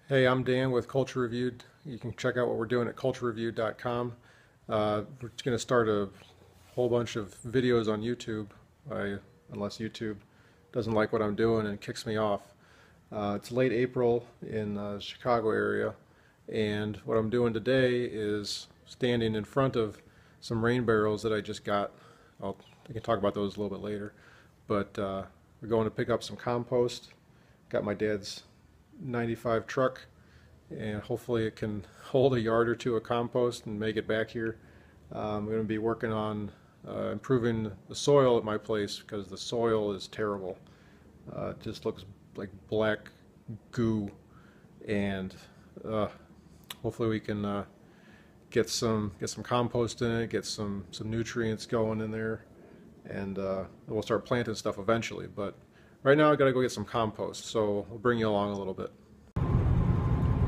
Hey, I'm Dan with Culture Reviewed. You can check out what we're doing at culturereviewed.com. We're going to start a whole bunch of videos on YouTube, unless YouTube doesn't like what I'm doing and kicks me off. It's late April in the Chicago area, and what I'm doing today is standing in front of some rain barrels that I just got. I can talk about those a little bit later, but we're going to pick up some compost. Got my dad's 95 truck, and hopefully it can hold a yard or two of compost and make it back here. I'm going to be working on improving the soil at my place because the soil is terrible. It just looks like black goo, and hopefully we can get some compost in it, get some nutrients going in there, and we'll start planting stuff eventually. But right now I gotta go get some compost, so I'll bring you along a little bit.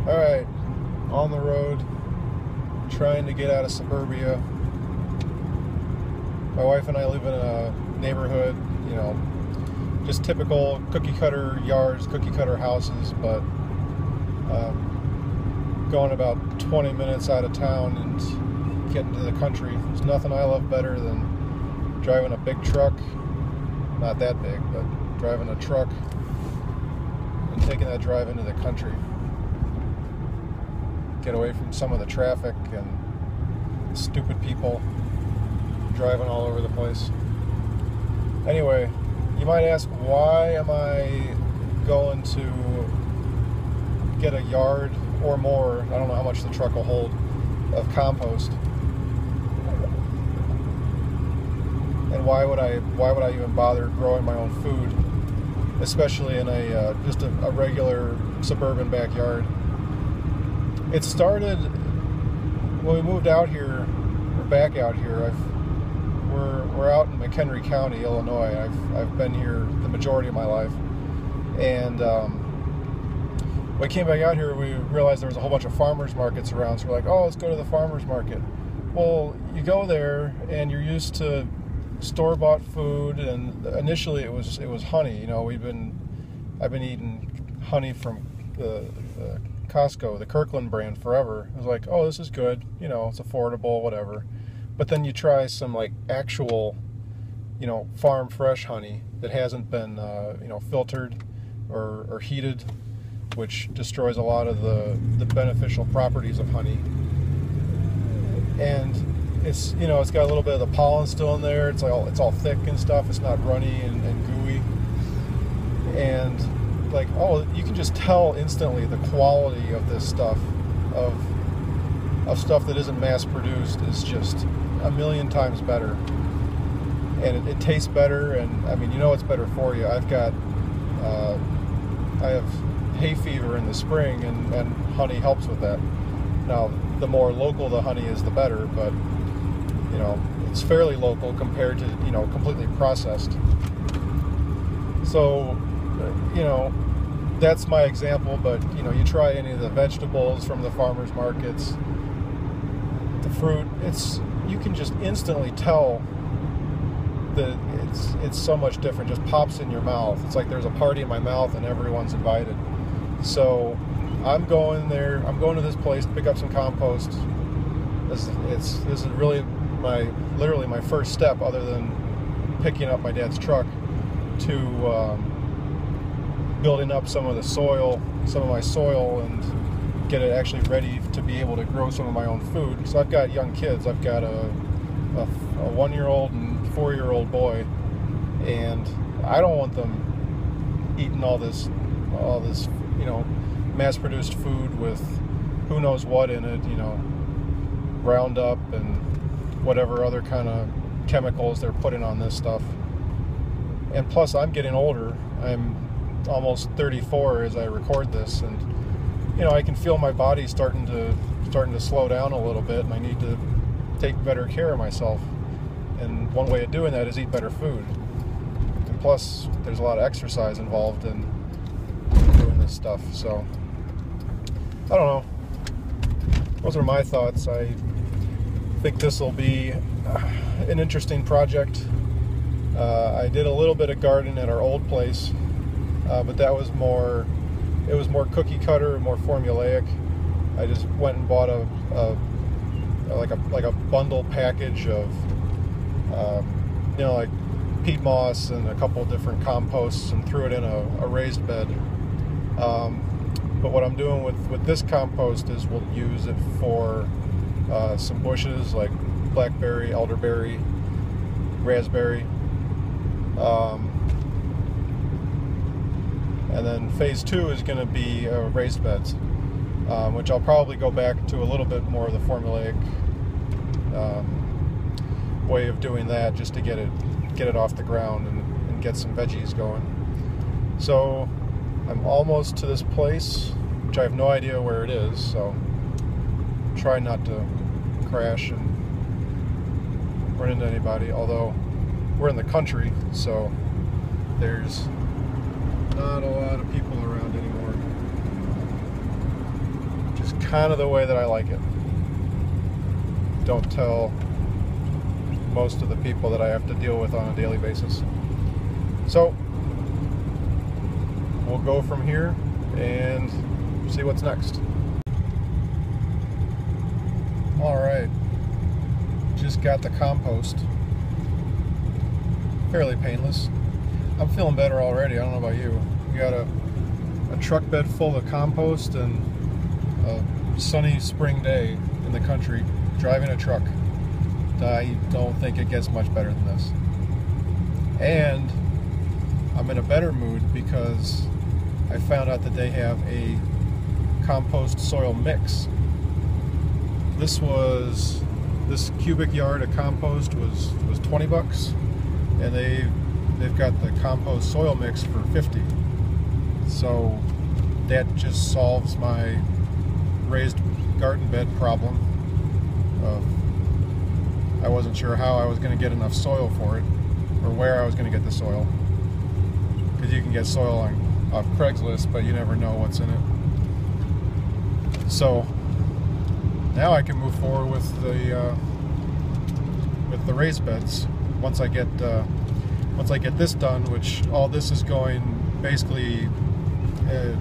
Alright, on the road, trying to get out of suburbia. My wife and I live in a neighborhood, you know, just typical cookie cutter yards, cookie cutter houses, but going about 20 minutes out of town and getting to the country. There's nothing I love better than driving a big truck, not that big, but driving a truck and taking that drive into the country. Get away from some of the traffic and the stupid people driving all over the place. Anyway, you might ask, why am I going to get a yard or more, I don't know how much the truck will hold, of compost? And why would I even bother growing my own food, especially in a just a regular suburban backyard? It started when we moved out here, or back out here. We're out in McHenry County, Illinois. I've been here the majority of my life, and when we came back out here, we realized there was a whole bunch of farmers markets around. So we're like, oh, let's go to the farmers market. Well, you go there and you're used to store-bought food, and initially it was honey. You know, I've been eating honey from the Costco, the Kirkland brand, forever. I was like, oh, this is good. You know, it's affordable, whatever. But then you try some like actual, you know, farm fresh honey that hasn't been you know, filtered or heated, which destroys a lot of the beneficial properties of honey. And it's, you know, it's got a little bit of the pollen still in there. It's all thick and stuff. It's not runny and gooey. And like, oh, you can just tell instantly the quality of this stuff, of stuff that isn't mass produced, is just a million times better. And it tastes better, and I mean, you know, it's better for you. I have hay fever in the spring, and honey helps with that. Now, the more local the honey is, the better, but you know, it's fairly local compared to, you know, completely processed. So, you know, that's my example. But you know, you try any of the vegetables from the farmers markets, the fruit, you can just instantly tell that it's so much different. Just pops in your mouth. It's like there's a party in my mouth and everyone's invited. So I'm going there. I'm going to this place to pick up some compost. This is really literally my first step, other than picking up my dad's truck, to building up some of my soil, and get it actually ready to be able to grow some of my own food. So I've got young kids. I've got a 1-year-old and 4-year-old boy, and I don't want them eating all this, you know, mass-produced food with who knows what in it, you know, Roundup and whatever other kind of chemicals they're putting on this stuff. And plus, I'm getting older. I'm almost 34 as I record this, and you know, I can feel my body starting to slow down a little bit, and I need to take better care of myself. And one way of doing that is eat better food. And plus, there's a lot of exercise involved in doing this stuff. So I don't know. Those are my thoughts. I think this will be an interesting project. I did a little bit of gardening at our old place, but that was more it was more cookie cutter, more formulaic. I just went and bought a bundle package of like peat moss and a couple of different composts, and threw it in a raised bed. But what I'm doing with this compost is we'll use it for some bushes like blackberry, elderberry, raspberry. And then phase 2 is going to be raised beds, which I'll probably go back to a little bit more of the formulaic way of doing that, just to get it off the ground and get some veggies going. So I'm almost to this place, which I have no idea where it is, so try not to crash and run into anybody, although we're in the country, so there's not a lot of people around anymore. Just kind of the way that I like it. Don't tell most of the people that I have to deal with on a daily basis. So we'll go from here and see what's next. Alright, just got the compost. Fairly painless. I'm feeling better already. I don't know about you. We got a truck bed full of compost and a sunny spring day in the country, driving a truck. I don't think it gets much better than this. And I'm in a better mood because I found out that they have a compost soil mix. This cubic yard of compost was $20, and they've got the compost soil mix for $50. So that just solves my raised garden bed problem of I wasn't sure how I was going to get enough soil for it, or where I was going to get the soil, because you can get soil off Craigslist, but you never know what's in it. So now I can move forward with the raised beds once I get this done, which all this is going basically the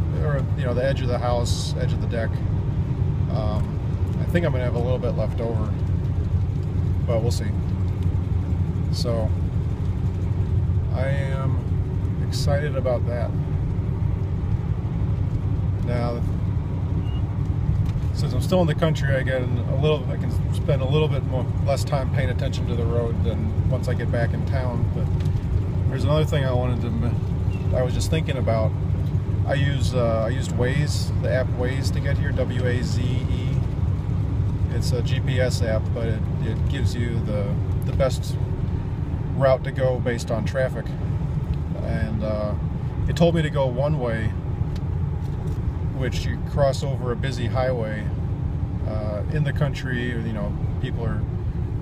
edge of the house, edge of the deck. I think I'm gonna have a little bit left over, but we'll see. So I am excited about that. Now, since I'm still in the country, I can spend a little bit less time paying attention to the road than once I get back in town. But there's another thing I was just thinking about. I used Waze, the app Waze, to get here, W-A-Z-E. It's a GPS app, but it gives you the best route to go based on traffic. And it told me to go one way, which you cross over a busy highway in the country. People are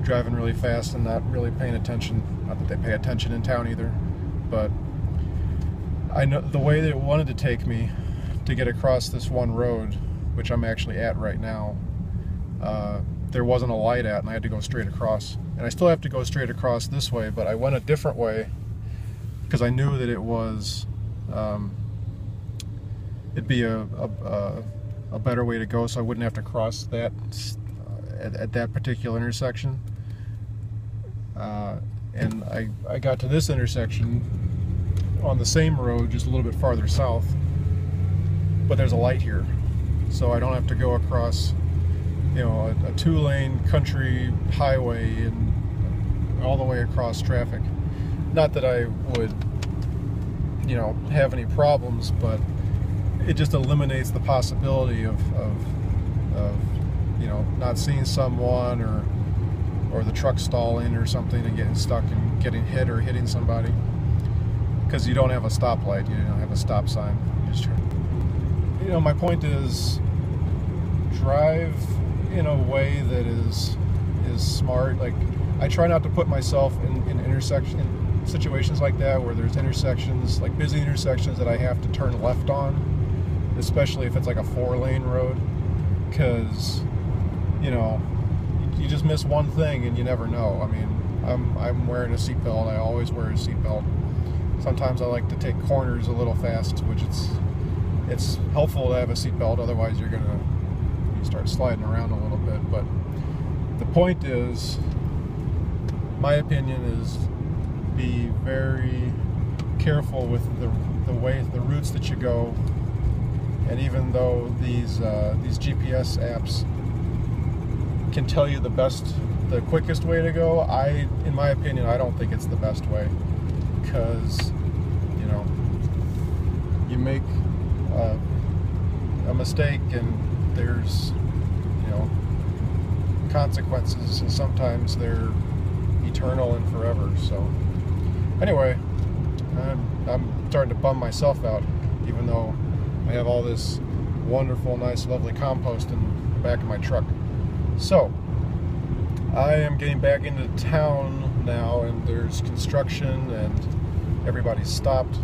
driving really fast and not really paying attention. Not that they pay attention in town either, but I know the way that it wanted to take me to get across this one road, which I'm actually at right now, there wasn't a light at, and I had to go straight across. And I still have to go straight across this way, but I went a different way because I knew that it was it'd be a better way to go, so I wouldn't have to cross that at that particular intersection. And I got to this intersection on the same road, just a little bit farther south, but there's a light here, so I don't have to go across a 2-lane country highway and all the way across traffic. Not that I would have any problems, but it just eliminates the possibility of not seeing someone or the truck stalling or something and getting stuck and getting hit or hitting somebody, because you don't have a stoplight, you don't have a stop sign. My point is, drive in a way that is smart. Like, I try not to put myself in situations like that where there's intersections, like busy intersections, that I have to turn left on, especially if it's like a 4-lane road, because you just miss one thing and you never know. I mean, I'm wearing a seatbelt. I always wear a seatbelt. Sometimes I like to take corners a little fast, which it's helpful to have a seatbelt, otherwise you start sliding around a little bit. But the point is, my opinion is, be very careful with the routes that you go. And even though these GPS apps can tell you the quickest way to go, in my opinion, I don't think it's the best way, because you make a mistake and there's consequences, and sometimes they're eternal and forever. So anyway, I'm starting to bum myself out, even though I have all this wonderful, nice, lovely compost in the back of my truck. So I am getting back into town now, and there's construction and everybody's stopped.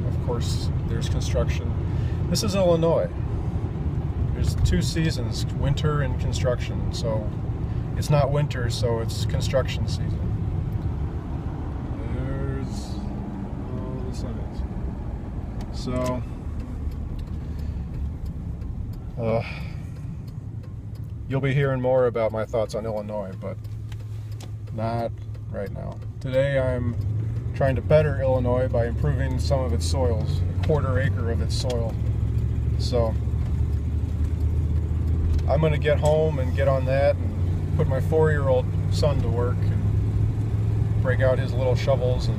Of course, there's construction. This is Illinois. There's 2 seasons, winter and construction. So it's not winter, so it's construction season. There's all the signs. So you'll be hearing more about my thoughts on Illinois, but not right now. Today I'm trying to better Illinois by improving some of its soils, a 1/4 acre of its soil. So I'm going to get home and get on that and put my 4-year-old son to work and break out his little shovels and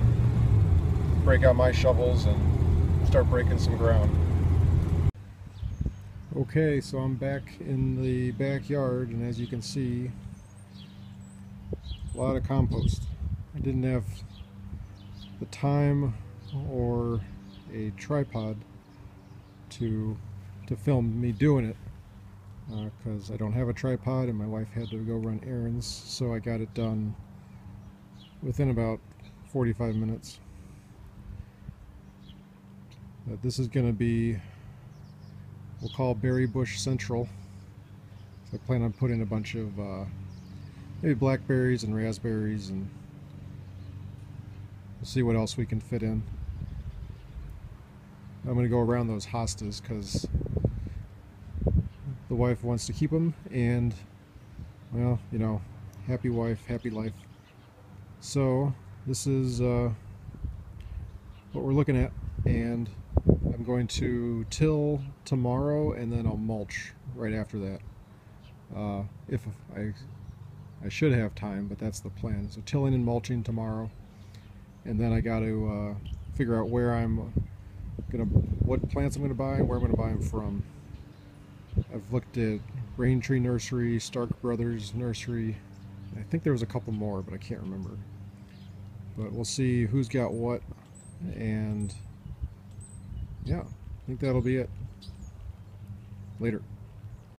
break out my shovels and start breaking some ground. Okay, so I'm back in the backyard, and as you can see, a lot of compost. I didn't have the time or a tripod to film me doing it, because I don't have a tripod and my wife had to go run errands, so I got it done within about 45 minutes. This is going to be, we'll call Berry Bush Central. So I plan on putting a bunch of maybe blackberries and raspberries, and we'll see what else we can fit in. I'm going to go around those hostas because the wife wants to keep them, and well, happy wife, happy life. So this is what we're looking at, and I'm going to till tomorrow, and then I'll mulch right after that. If I should have time, but that's the plan. So tilling and mulching tomorrow, and then I got to figure out what plants I'm gonna buy and where I'm gonna buy them from. I've looked at Rain Tree Nursery, Stark Brothers Nursery. I think there was a couple more, but I can't remember. But we'll see who's got what, and yeah, I think that'll be it. Later.